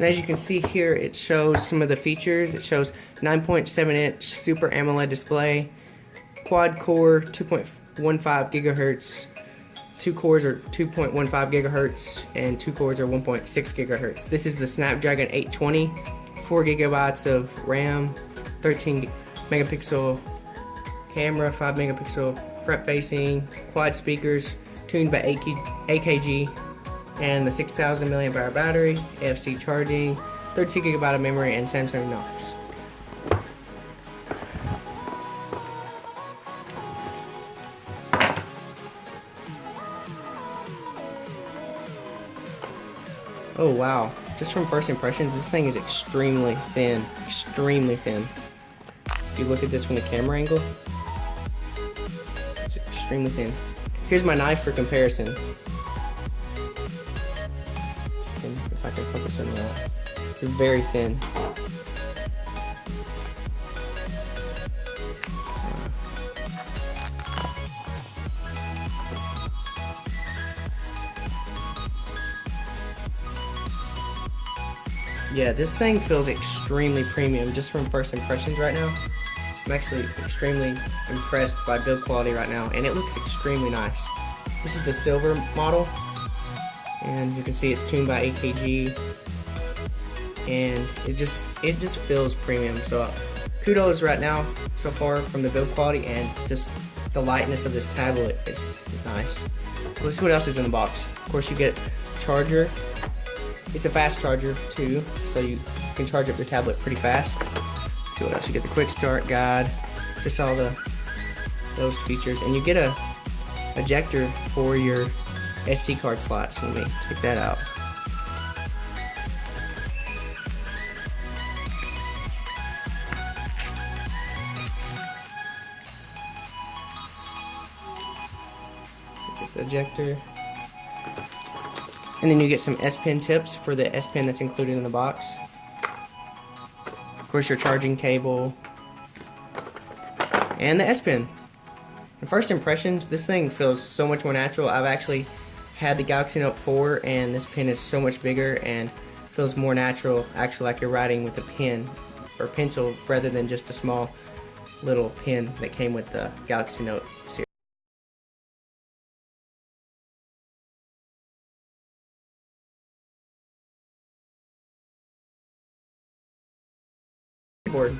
And as you can see here, it shows some of the features. It shows 9.7-inch Super AMOLED display, quad core 2.15 gigahertz, 2 cores are 2.15 gigahertz, and 2 cores are 1.6 gigahertz. This is the Snapdragon 820, 4 gigabytes of RAM, 13 megapixel camera, 5 megapixel front facing, quad speakers, tuned by AKG, and the 6,000 milliamp hour battery, AFC charging, 32 gigabyte of memory, and Samsung Knox. Oh wow, just from first impressions, this thing is extremely thin, extremely thin. If you look at this from the camera angle, it's extremely thin. Here's my knife for comparison. If I can focus on that, it's very thin. Yeah, this thing feels extremely premium just from first impressions right now. I'm actually extremely impressed by build quality right now, and it looks extremely nice. This is the silver model, and you can see it's tuned by AKG, and it just feels premium. So kudos right now so far from the build quality, and just the lightness of this tablet is nice. Let's see what else is in the box. Of course, you get a charger. It's a fast charger too, so you can charge up your tablet pretty fast. Let's see what else. You get the quick start guide, just all those features, and you get a ejector for your SD card slot. So let me take that out. So get the ejector. And then you get some S Pen tips for the S Pen that's included in the box. Of course, your charging cable and the S Pen. In first impressions, this thing feels so much more natural. I've actually had the Galaxy Note 4, and this pen is so much bigger and feels more natural, actually like you're writing with a pen or pencil rather than just a small little pen that came with the Galaxy Note series. Board.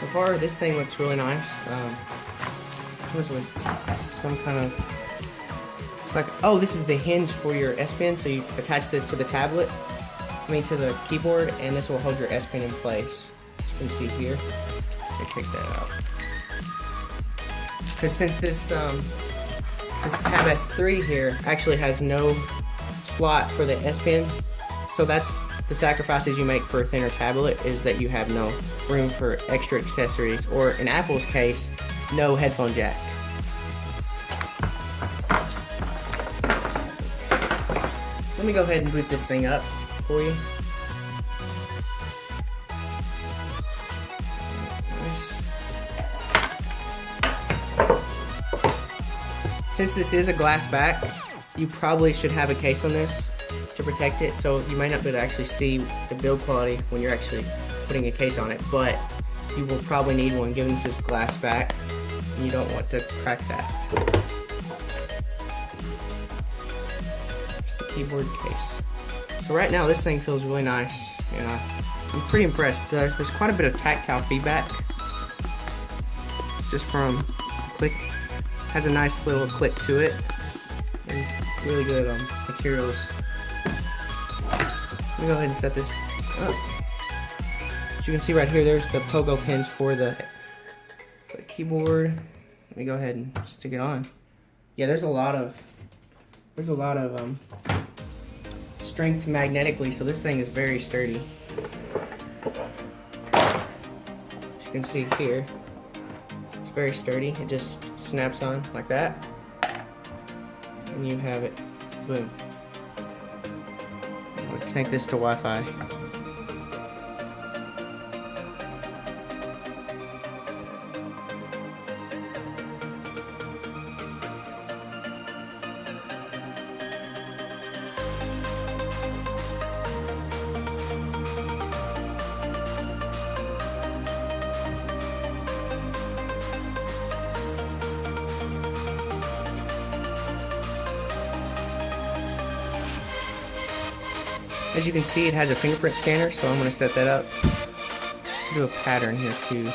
So far, this thing looks really nice. Comes with some kind of, it's like, oh, this is the hinge for your S Pen, so you attach this to the tablet, to the keyboard, and this will hold your S Pen in place. As you can see here. Let me take that out. Because since this Tab S3 here actually has no slot for the S Pen, so that's the sacrifices you make for a thinner tablet, is that you have no room for extra accessories, or in Apple's case, no headphone jack. So let me go ahead and boot this thing up for you. Since this is a glass back, you probably should have a case on this to protect it, so you might not be able to actually see the build quality when you're actually putting a case on it, but you will probably need one given this is glass back, and you don't want to crack that. It's the keyboard case. So right now this thing feels really nice, and I'm pretty impressed. There's quite a bit of tactile feedback, just from click. Has a nice little click to it, and really good materials. Let me go ahead and set this up. As you can see right here, there's the pogo pins for the keyboard. Let me go ahead and stick it on. Yeah, there's a lot of strength magnetically, so this thing is very sturdy. As you can see here, it's very sturdy. It just snaps on like that. and you have it. Boom. I'm gonna connect this to Wi-Fi. As you can see, it has a fingerprint scanner, so I'm going to set that up. Let's do a pattern here too.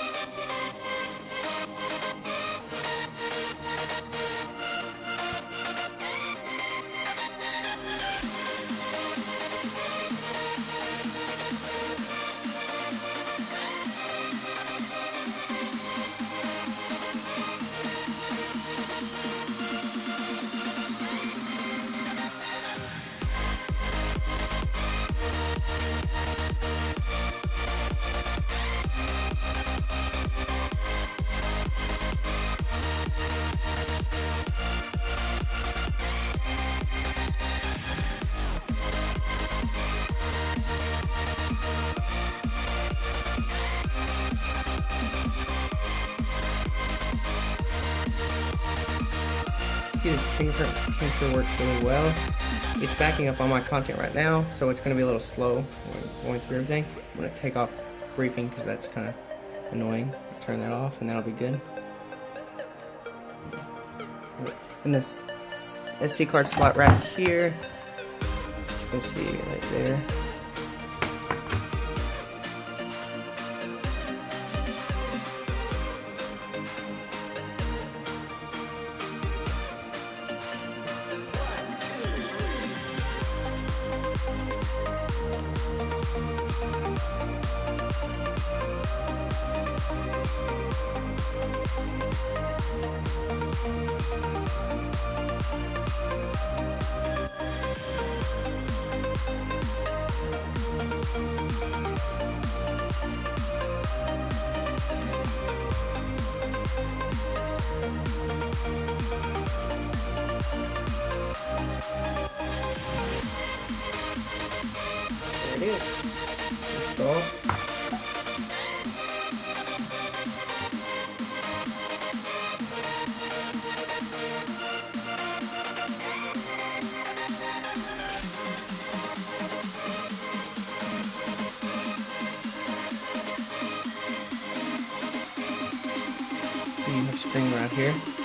See, the fingerprint sensor works really well. It's backing up all my content right now, so it's going to be a little slow going through everything. I'm going to take off briefing because that's kind of annoying. Turn that off and that'll be good. And this SD card slot right here, you can see right there. There it is. Install. So you have string right here.